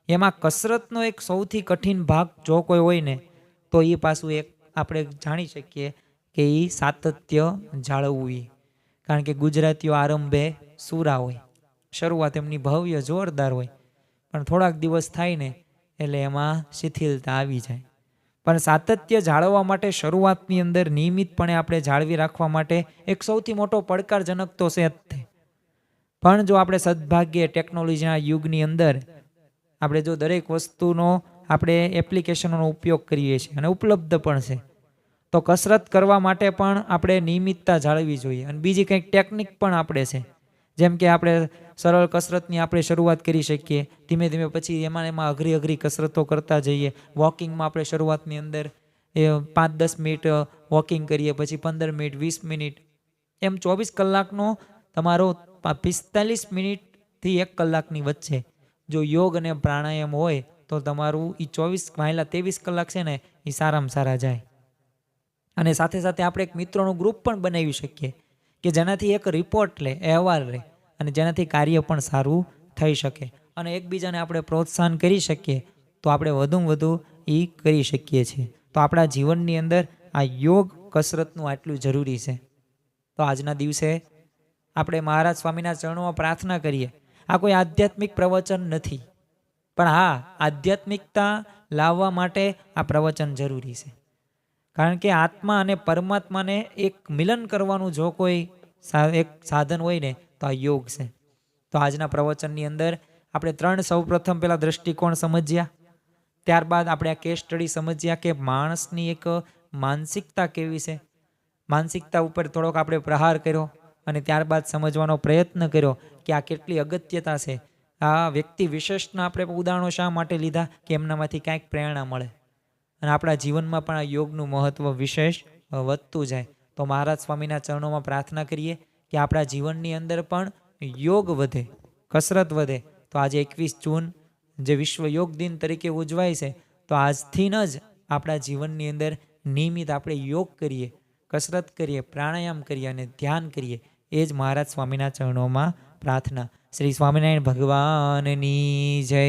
એમાં કસરતનો એક સૌથી કઠિન ભાગ જો કોઈ હોય ને, તો એ પાછું એક આપણે જાણી શકીએ કે એ સાતત્ય જાળવવું. કારણ કે ગુજરાતીઓ આરંભે સુરા હોય, શરૂઆત એમની ભવ્ય જોરદાર હોય, પણ થોડાક દિવસ થાય ને એટલે એમાં શિથિલતા આવી જાય. પણ સાતત્ય જાળવવા માટે શરૂઆતની અંદર નિયમિતપણે આપણે જાળવી રાખવા માટે એક સૌથી મોટો પડકારજનક તો છે જ તે. પણ જો આપણે સદભાગ્યે ટેકનોલોજીના યુગની અંદર આપણે જો દરેક વસ્તુનો આપણે એપ્લિકેશનોનો ઉપયોગ કરીએ છીએ અને ઉપલબ્ધ પણ છે, તો કસરત કરવા માટે પણ આપણે નિયમિતતા જાળવવી જોઈએ. અને બીજી કંઈક ટેકનિક પણ આપણે છે, જેમ કે આપણે સરળ કસરતની આપણે શરૂઆત કરી શકીએ, ધીમે ધીમે પછી એમાં અઘરી કસરતો કરતા જઈએ. વોકિંગમાં આપણે શરૂઆતની અંદર 5-10 મિનિટ વોકિંગ કરીએ, પછી 15 મિનિટ, 20 મિનિટ, એમ 24 કલાકનો તમારો 45 મિનિટથી 1 કલાકની વચ્ચે જો યોગ અને પ્રાણાયામ હોય તો તમારું એ 23 કલાક છે ને, એ સારામાં સારા જાય. અને સાથે સાથે આપણે એક મિત્રોનું ગ્રુપ પણ બનાવી શકીએ કે જેનાથી એક રિપોર્ટ લે, અહેવાલ રહે, અને જેનાથી કાર્ય પણ સારું થઈ શકે. અને એકબીજાને આપણે પ્રોત્સાહન કરી શકીએ તો આપણે વધુમાં વધુ એ કરી શકીએ છીએ. તો આપણા જીવનની અંદર આ યોગ કસરતનું આટલું જરૂરી છે. તો આજના દિવસે આપણે મહારાજ સ્વામીના ચરણોમાં પ્રાર્થના કરીએ. આ કોઈ આધ્યાત્મિક પ્રવચન નથી, પણ હા, આધ્યાત્મિકતા લાવવા માટે આ પ્રવચન જરૂરી છે. કારણ કે આત્મા અને પરમાત્માને એક મિલન કરવાનું જો કોઈ એક સાધન હોય ને, તો આ યોગ છે. તો આજના પ્રવચનની અંદર આપણે 3 સૌપ્રથમ પહેલાં દ્રષ્ટિકોણ સમજ્યા, ત્યારબાદ આપણે આ કેસ સ્ટડી સમજ્યા કે માણસની એક માનસિકતા કેવી છે, માનસિકતા ઉપર થોડોક આપણે પ્રહાર કર્યો, અને ત્યારબાદ સમજવાનો પ્રયત્ન કર્યો કે આ કેટલી અગત્યતા છે. આ વ્યક્તિ વિશેષના આપણે ઉદાહરણો શા માટે લીધા કે એમનામાંથી કાંઈક પ્રેરણા મળે, અને આપણા જીવનમાં પણ આ યોગનું મહત્ત્વ વિશેષ વધતું જાય. તો મહારાજ સ્વામીના ચરણોમાં પ્રાર્થના કરીએ કે આપણા જીવનની અંદર પણ યોગ વધે, કસરત વધે. તો આજે 21 જૂન જે વિશ્વ યોગ દિન તરીકે ઉજવાય છે, તો આજથી જ આપણા જીવનની અંદર નિયમિત આપણે યોગ કરીએ, કસરત કરીએ, પ્રાણાયામ કરીએ અને ધ્યાન કરીએ. એ જ મહારાજ સ્વામીના ચરણોમાં પ્રાર્થના. શ્રી સ્વામિનારાયણ ભગવાનની જય.